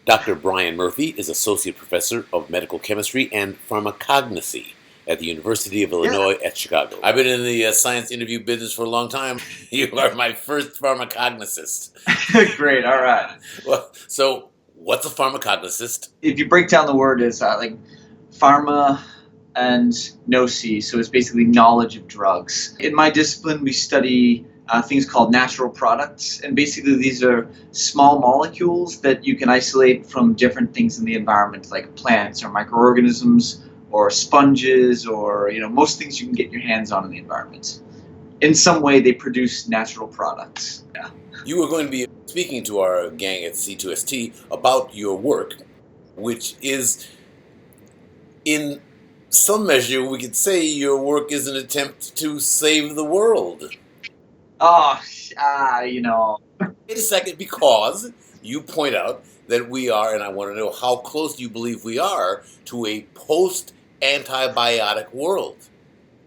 Dr. Brian Murphy is Associate Professor of Medical Chemistry and Pharmacognosy at the University of Yeah, Illinois at Chicago. I've been in the science interview business for a long time. You are my first pharmacognosist. great. All right. Well, so what's a pharmacognosist? If you break down the word, it's like pharma and gnosis, so it's basically knowledge of drugs. In my discipline, we study things called natural products, and basically these are small molecules that you can isolate from different things in the environment, like plants or microorganisms or sponges or most things you can get your hands on in the environment. In some way, they produce natural products. Yeah. You are going to be speaking to our gang at C2ST about your work, which is, in some measure, we could say your work is an attempt to save the world. Oh, Wait a second, because you point out that we are, and I want to know how close you believe we are to a post-antibiotic world.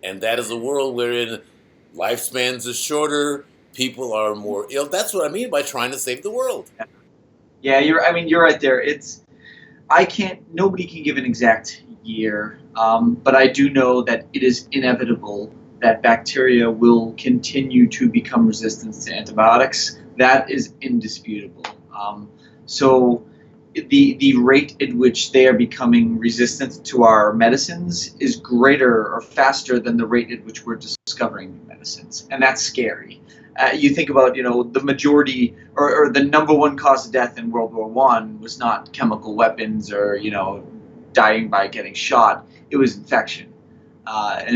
And that is a world wherein lifespans are shorter, people are more ill. That's what I mean by trying to save the world. yeah, you're right there. Nobody can give an exact year, but I do know that it is inevitable that bacteria will continue to become resistant to antibiotics. That is indisputable. So the rate at which they are becoming resistant to our medicines is greater or faster than the rate at which we're discovering new medicines, and that's scary. You think about, the majority or the number one cause of death in World War One was not chemical weapons or dying by getting shot. It was infection,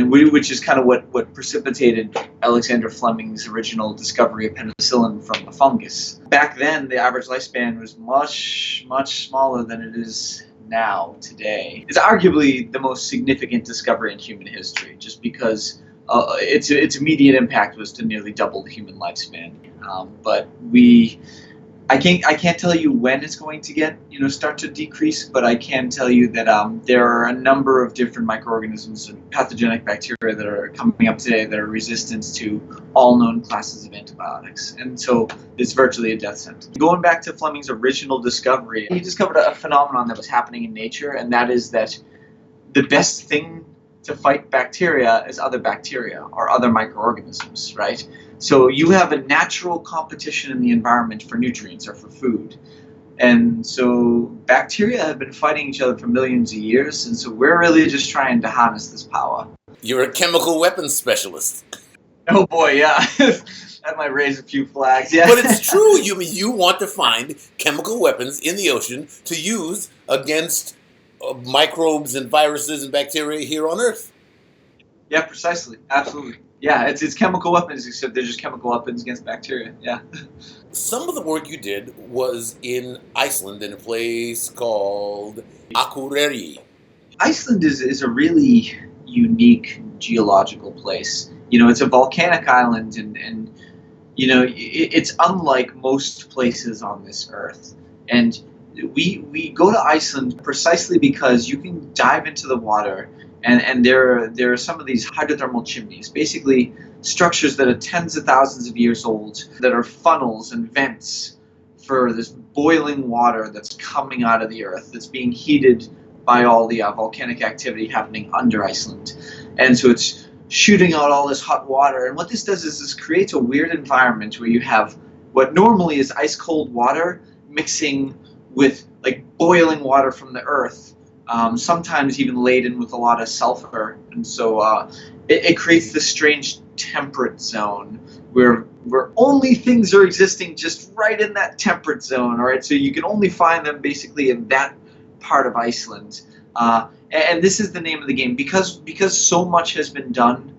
which is kind of what precipitated Alexander Fleming's original discovery of penicillin from a fungus. Back then, the average lifespan was much, much smaller than it is now today. It's arguably the most significant discovery in human history, just because its immediate impact was to nearly double the human lifespan. But I can't tell you when it's going to start to decrease, but I can tell you that there are a number of different microorganisms and pathogenic bacteria that are coming up today that are resistant to all known classes of antibiotics, and so it's virtually a death sentence. Going back to Fleming's original discovery, he discovered a phenomenon that was happening in nature, and that is that the best thing to fight bacteria is other bacteria or other microorganisms, right? So you have a natural competition in the environment for nutrients or for food. And so bacteria have been fighting each other for millions of years, and so we're really just trying to harness this power. You're a chemical weapons specialist. Oh boy, yeah. That might raise a few flags, yeah. But it's true. You want to find chemical weapons in the ocean to use against microbes and viruses and bacteria here on Earth. Yeah, precisely. Absolutely. Yeah, it's chemical weapons, except they're just chemical weapons against bacteria. Yeah. Some of the work you did was in Iceland in a place called Akureyri. Iceland is a really unique geological place. It's a volcanic island, and it's unlike most places on this earth. And we go to Iceland precisely because you can dive into the water, and there are some of these hydrothermal chimneys, basically structures that are tens of thousands of years old, that are funnels and vents for this boiling water that's coming out of the earth, that's being heated by all the volcanic activity happening under Iceland. And so it's shooting out all this hot water. And what this does is this creates a weird environment where you have what normally is ice cold water mixing with like boiling water from the earth, sometimes even laden with a lot of sulfur. And so it creates this strange temperate zone where only things are existing just right in that temperate zone. All right, so you can only find them basically in that part of Iceland. And this is the name of the game, because so much has been done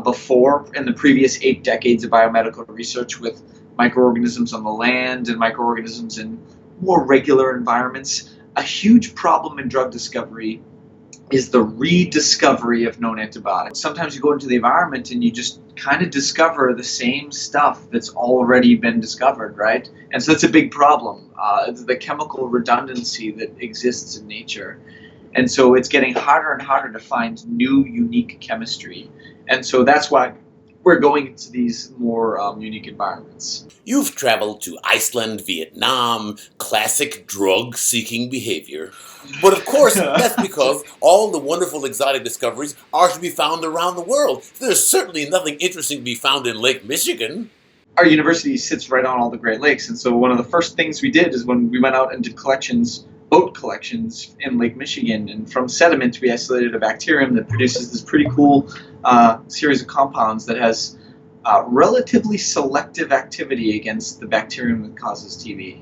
before in the previous 8 decades of biomedical research with microorganisms on the land and microorganisms in more regular environments. A huge problem in drug discovery is the rediscovery of known antibiotics. Sometimes you go into the environment and you just kind of discover the same stuff that's already been discovered, right? And so it's a big problem, the chemical redundancy that exists in nature. And so it's getting harder and harder to find new, unique chemistry. And so that's why we're going into these more unique environments. You've traveled to Iceland, Vietnam, classic drug-seeking behavior. But of course, that's because all the wonderful exotic discoveries are to be found around the world. There's certainly nothing interesting to be found in Lake Michigan. Our university sits right on all the Great Lakes, and so one of the first things we did is when we went out and did boat collections in Lake Michigan, and from sediment we isolated a bacterium that produces this pretty cool series of compounds that has relatively selective activity against the bacterium that causes TB.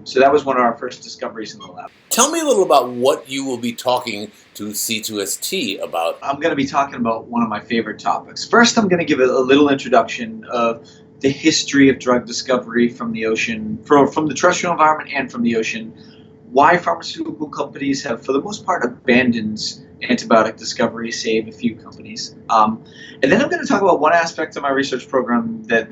So that was one of our first discoveries in the lab. Tell me a little about what you will be talking to C2ST about. I'm going to be talking about one of my favorite topics. First, I'm going to give a little introduction of the history of drug discovery from the ocean, from the terrestrial environment and from the ocean, why pharmaceutical companies have, for the most part, abandoned antibiotic discovery, save a few companies. And then I'm going to talk about one aspect of my research program that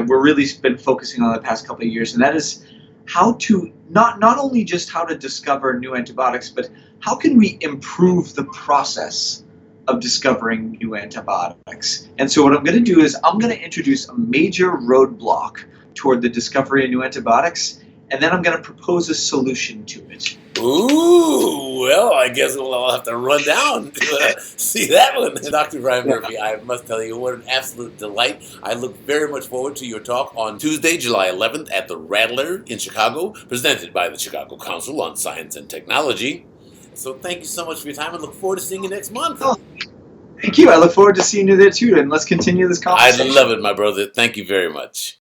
we're really been focusing on the past couple of years, and that is how to not only just how to discover new antibiotics, but how can we improve the process of discovering new antibiotics. And so what I'm going to do is I'm going to introduce a major roadblock toward the discovery of new antibiotics, and then I'm going to propose a solution to it. Ooh, well, I guess I'll have to run down to see that one. Dr. Brian Murphy, I must tell you, what an absolute delight. I look very much forward to your talk on Tuesday, July 11th at the Rattler in Chicago, presented by the Chicago Council on Science and Technology. So thank you so much for your time. I look forward to seeing you next month. Oh, thank you. I look forward to seeing you there too, and let's continue this conversation. I love it, my brother. Thank you very much.